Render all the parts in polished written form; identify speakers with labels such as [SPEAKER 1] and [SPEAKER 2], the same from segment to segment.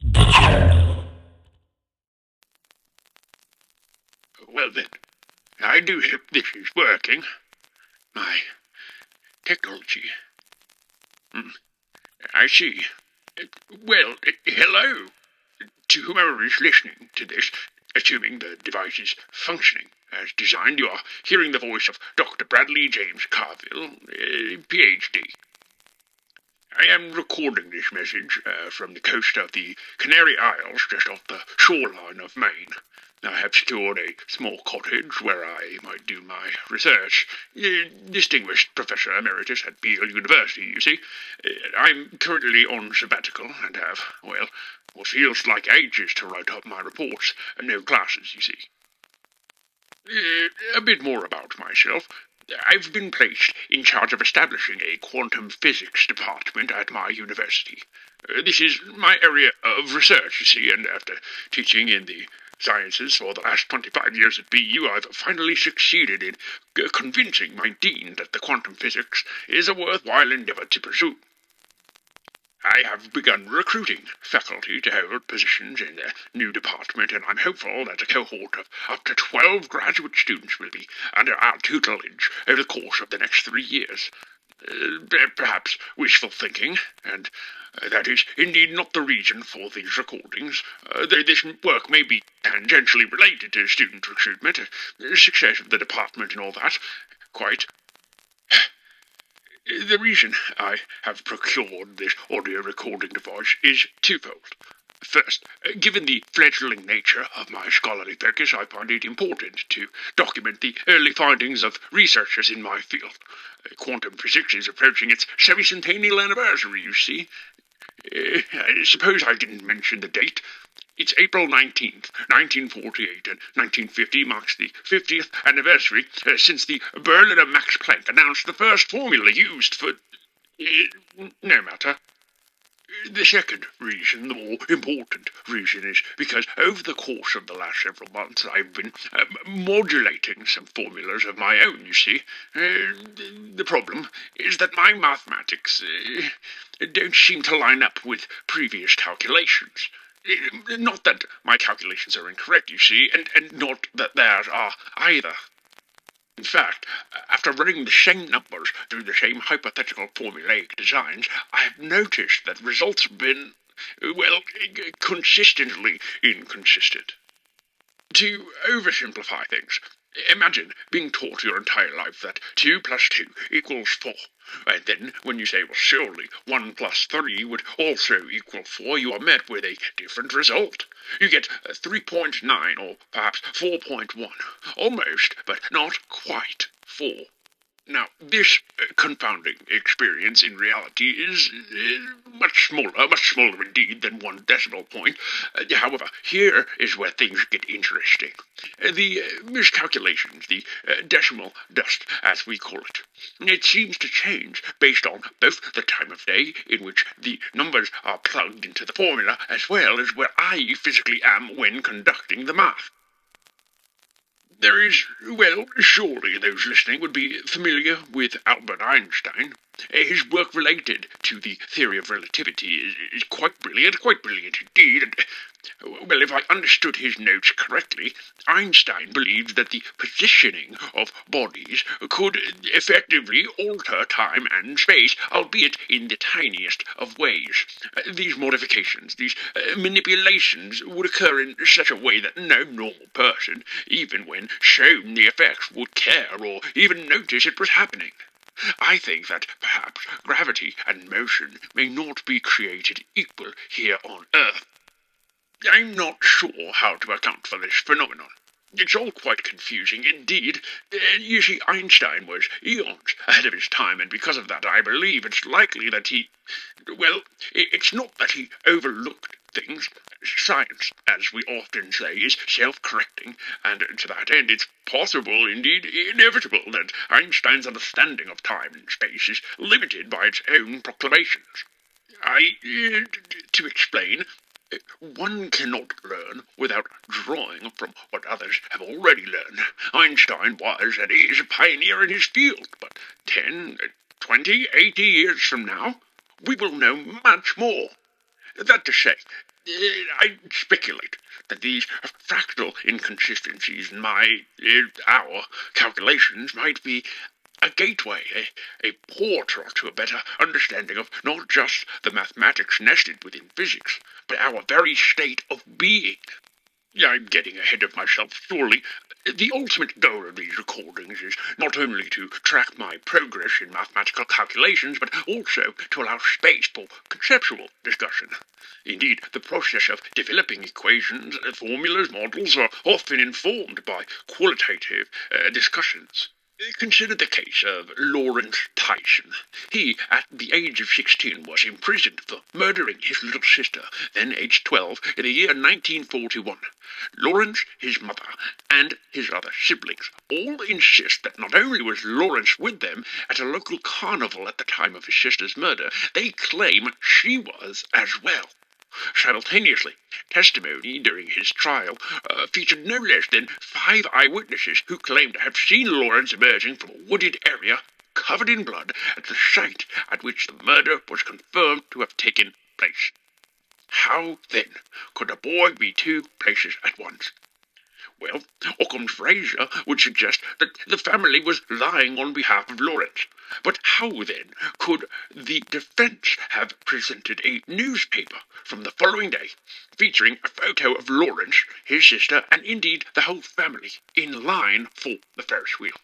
[SPEAKER 1] The journal.
[SPEAKER 2] Well then, I do hope this is working. My technology. I see. Well, hello to whomever is listening to this, assuming the device is functioning as designed. You are hearing the voice of Dr. Bradley James Carville, PhD. I am recording this message from the coast of the Canary Isles, just off the shoreline of Maine. I have secured a small cottage where I might do my research. Distinguished Professor Emeritus at Beale University, you see. I'm currently on sabbatical and have, well, what feels like ages to write up my reports. No classes, you see. A bit more about myself. I've been placed in charge of establishing a quantum physics department at my university. This is my area of research, you see, and after teaching in the sciences for the last 25 years at BU, I've finally succeeded in convincing my dean that the quantum physics is a worthwhile endeavor to pursue. I have begun recruiting faculty to hold positions in the new department, and I'm hopeful that a cohort of up to 12 graduate students will be under our tutelage over the course of the next 3 years. Perhaps wishful thinking, and that is indeed not the reason for these recordings. Though this work may be tangentially related to student recruitment, success of the department and all that, quite. The reason I have procured this audio recording device is twofold. First, given the fledgling nature of my scholarly focus, I find it important to document the early findings of researchers in my field. Quantum physics is approaching its semi-centennial anniversary, you see. I suppose I didn't mention the date. It's April 19th, 1948, and 1950 marks the 50th anniversary since the Berliner Max Planck announced the first formula used for... no matter. The second reason, the more important reason, is because over the course of the last several months I've been modulating some formulas of my own, you see. The problem is that my mathematics don't seem to line up with previous calculations. Not that my calculations are incorrect, you see, and not that theirs are either. In fact, after running the same numbers through the same hypothetical formulaic designs, I have noticed that results have been, well, consistently inconsistent. To oversimplify things, imagine being taught your entire life that 2 plus 2 equals 4. And then, when you say, well, surely 1 plus 3 would also equal 4, you are met with a different result. You get 3.9, or perhaps 4.1. Almost, but not quite 4. Now, this confounding experience in reality is much smaller indeed than 1 decimal point. However, here is where things get interesting. The miscalculations, the decimal dust, as we call it. It seems to change based on both the time of day in which the numbers are plugged into the formula, as well as where I physically am when conducting the math. There is, well, surely those listening would be familiar with Albert Einstein. His work related to the theory of relativity is quite brilliant indeed, and, well, if I understood his notes correctly, Einstein believed that the positioning of bodies could effectively alter time and space, albeit in the tiniest of ways. These modifications, these manipulations, would occur in such a way that no normal person, even when shown the effects, would care or even notice it was happening. I think that perhaps gravity and motion may not be created equal here on Earth. I'm not sure how to account for this phenomenon. It's all quite confusing indeed. You see, Einstein was eons ahead of his time, and because of that I believe it's likely that he... well, it's not that he overlooked things. Science, as we often say, is self-correcting, and to that end it's possible, indeed inevitable, that Einstein's understanding of time and space is limited by its own proclamations. To explain, one cannot learn without drawing from what others have already learned. Einstein was and is a pioneer in his field, but 10, 20, 80 years from now, we will know much more. That to say, I speculate that these fractal inconsistencies in our calculations might be a gateway, a portal to a better understanding of not just the mathematics nested within physics, but our very state of being. I'm getting ahead of myself, surely. The ultimate goal of these recordings is not only to track my progress in mathematical calculations, but also to allow space for conceptual discussion. Indeed, the process of developing equations, formulas, models are often informed by qualitative discussions. Consider the case of Lawrence Tyson. He, at the age of 16, was imprisoned for murdering his little sister, then aged 12, in the year 1941. Lawrence, his mother, and his other siblings all insist that not only was Lawrence with them at a local carnival at the time of his sister's murder, they claim she was as well. Simultaneously, testimony during his trial featured no less than 5 eyewitnesses who claimed to have seen Lawrence emerging from a wooded area covered in blood at the site at which the murder was confirmed to have taken place. How, then, could a boy be 2 places at once? Well, Occam's razor would suggest that the family was lying on behalf of Lawrence. But how, then, could the defence have presented a newspaper from the following day featuring a photo of Lawrence, his sister, and indeed the whole family in line for the Ferris wheel?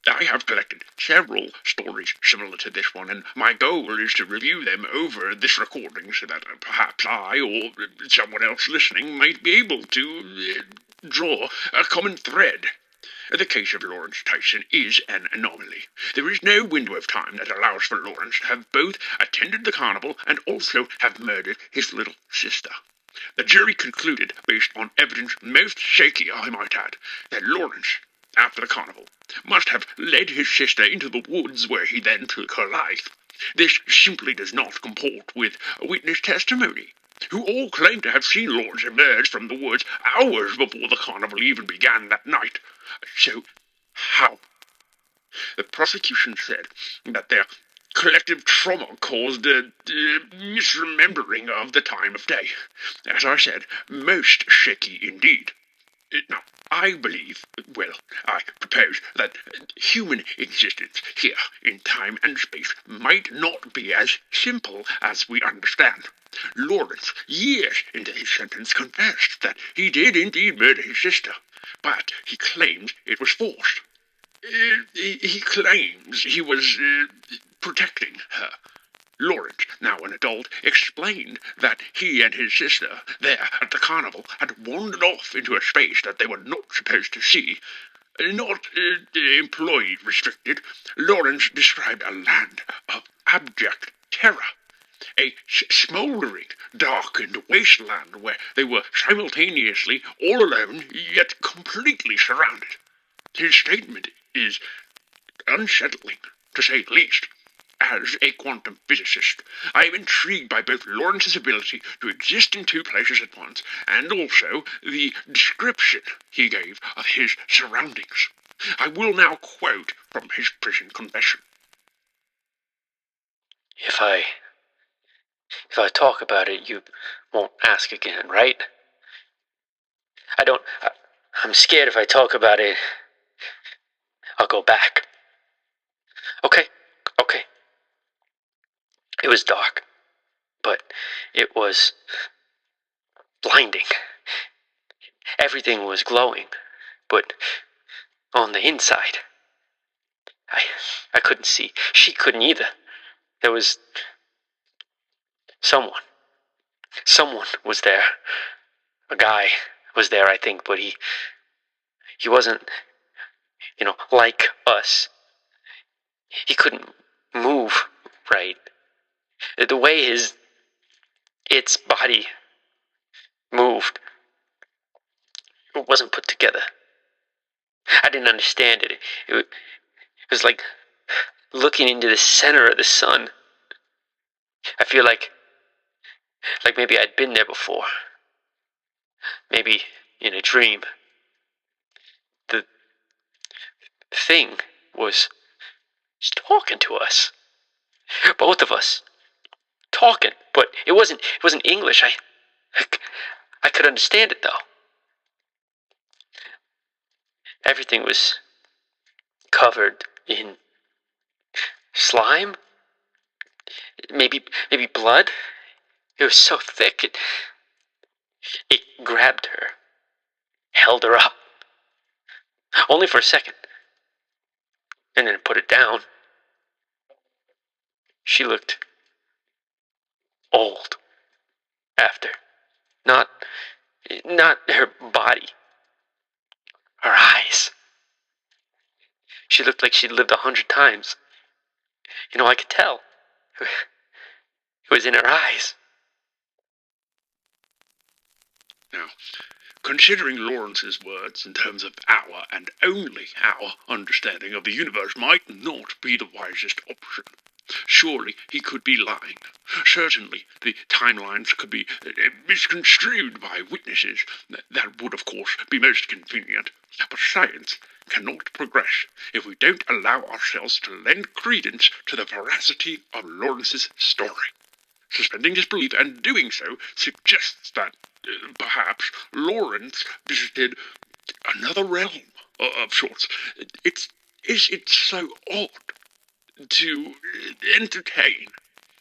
[SPEAKER 2] I have collected several stories similar to this one, and my goal is to review them over this recording so that perhaps I or someone else listening might be able to draw a common thread. The case of Lawrence Tyson is an anomaly. There is no window of time that allows for Lawrence to have both attended the carnival and also have murdered his little sister. The jury concluded, based on evidence most shaky, I might add, that Lawrence, after the carnival, must have led his sister into the woods where he then took her life. This simply does not comport with witness testimony, who all claim to have seen Lawrence emerge from the woods hours before the carnival even began that night. So, how? The prosecution said that their collective trauma caused a misremembering of the time of day. As I said, most shaky indeed. Now, I propose that human existence here in time and space might not be as simple as we understand. Lawrence, years into his sentence, confessed that he did indeed murder his sister, but he claims it was forced. He claims he was protecting her. Lawrence, now an adult, explained that he and his sister, there at the carnival, had wandered off into a space that they were not supposed to see. Not employee restricted, Lawrence described a land of abject terror. A smouldering, darkened wasteland where they were simultaneously all alone, yet completely surrounded. His statement is unsettling, to say the least. As a quantum physicist, I am intrigued by both Lawrence's ability to exist in 2 places at once, and also the description he gave of his surroundings. I will now quote from his prison confession.
[SPEAKER 1] If I talk about it, you won't ask again, right? I'm scared if I talk about it, I'll go back. Okay. It was dark, but it was blinding. Everything was glowing, but on the inside, I couldn't see. She couldn't either. There was someone was there. A guy was there, I think, but he wasn't, like us. He couldn't move right. The way its body moved, it wasn't put together. I didn't understand it. It was like looking into the center of the sun. I feel like maybe I'd been there before. Maybe in a dream. The thing was talking to us. Both of us. Talking, but it wasn't English. I could understand it, though. Everything was covered in slime. Maybe blood. It was so thick, it grabbed her, held her up. Only for a second. And then it put it down. She looked old after. Not her body. Her eyes. She looked like she'd lived 100 times. I could tell. It was in her eyes.
[SPEAKER 2] Now, considering Lawrence's words in terms of our, and only our, understanding of the universe might not be the wisest option. Surely he could be lying. Certainly the timelines could be misconstrued by witnesses. That would, of course, be most convenient. But science cannot progress if we don't allow ourselves to lend credence to the veracity of Lawrence's story. Suspending disbelief and doing so suggests that, perhaps, Lawrence visited another realm of sorts. Is it so odd to entertain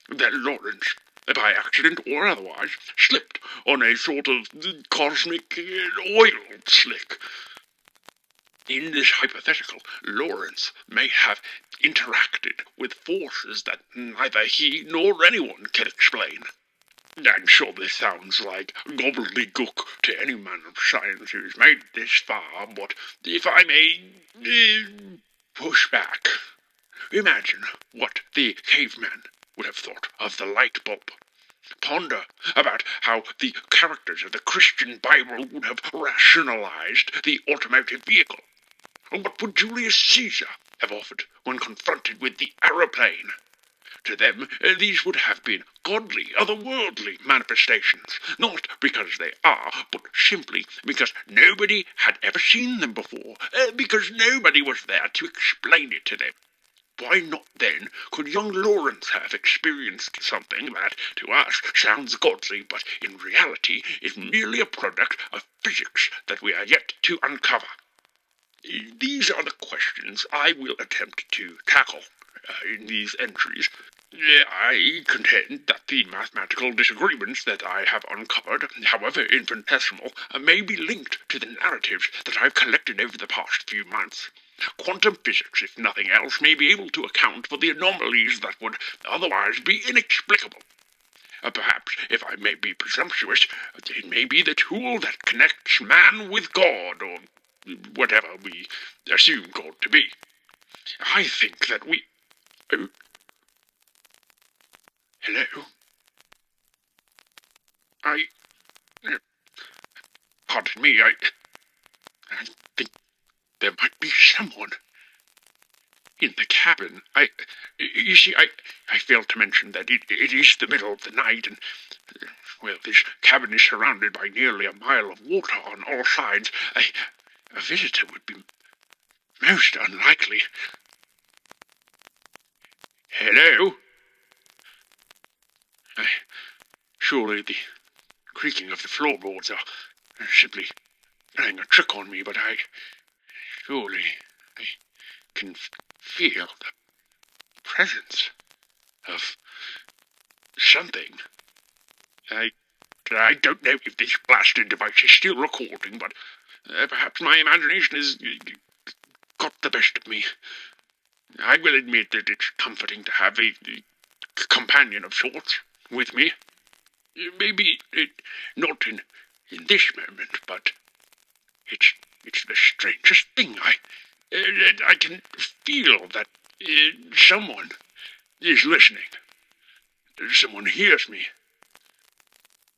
[SPEAKER 2] that Lawrence, by accident or otherwise, slipped on a sort of cosmic oil slick? In this hypothetical, Lawrence may have interacted with forces that neither he nor anyone can explain. I'm sure this sounds like gobbledygook to any man of science who's made it this far, but if I may push back, imagine what the caveman would have thought of the light bulb. Ponder about how the characters of the Christian Bible would have rationalized the automotive vehicle. What would Julius Caesar have offered when confronted with the aeroplane? To them, these would have been godly, otherworldly manifestations, not because they are, but simply because nobody had ever seen them before, because nobody was there to explain it to them. Why not then could young Lawrence have experienced something that, to us, sounds godly, but in reality is merely a product of physics that we are yet to uncover? These are the questions I will attempt to tackle in these entries. I contend that the mathematical disagreements that I have uncovered, however infinitesimal, may be linked to the narratives that I've collected over the past few months. Quantum physics, if nothing else, may be able to account for the anomalies that would otherwise be inexplicable. Perhaps, if I may be presumptuous, it may be the tool that connects man with God, or whatever we assume God to be. I think that we... Oh. Hello? Pardon me, I think there might be someone in the cabin. You see, I failed to mention that it is the middle of the night, and, well, this cabin is surrounded by nearly a mile of water on all sides. A visitor would be most unlikely. Hello? Surely the creaking of the floorboards are simply playing a trick on me, but I can feel the presence of something. I don't know if this blasted device is still recording, but perhaps my imagination has got the best of me. I will admit that it's comforting to have a companion of sorts with me. Maybe not in this moment, but it's the strangest thing. I can feel that someone is listening. Someone hears me.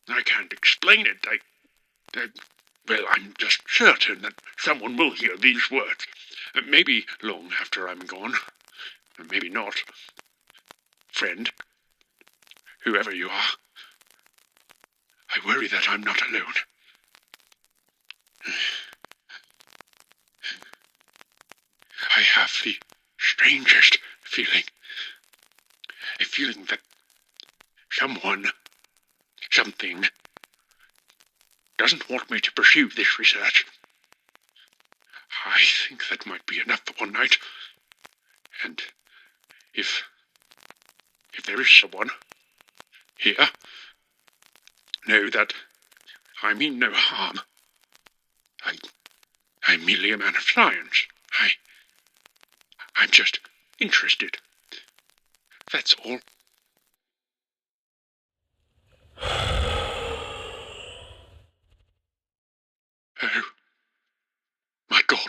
[SPEAKER 2] I can't explain it. Well, I'm just certain that someone will hear these words. Maybe long after I'm gone. Maybe not. Friend, whoever you are, I worry that I'm not alone. I have the strangest feeling. A feeling that someone, something, doesn't want me to pursue this research. I think that might be enough for one night. And if there is someone here, know that I mean no harm. I'm merely a man of science. I'm just interested. That's all. Oh, my God.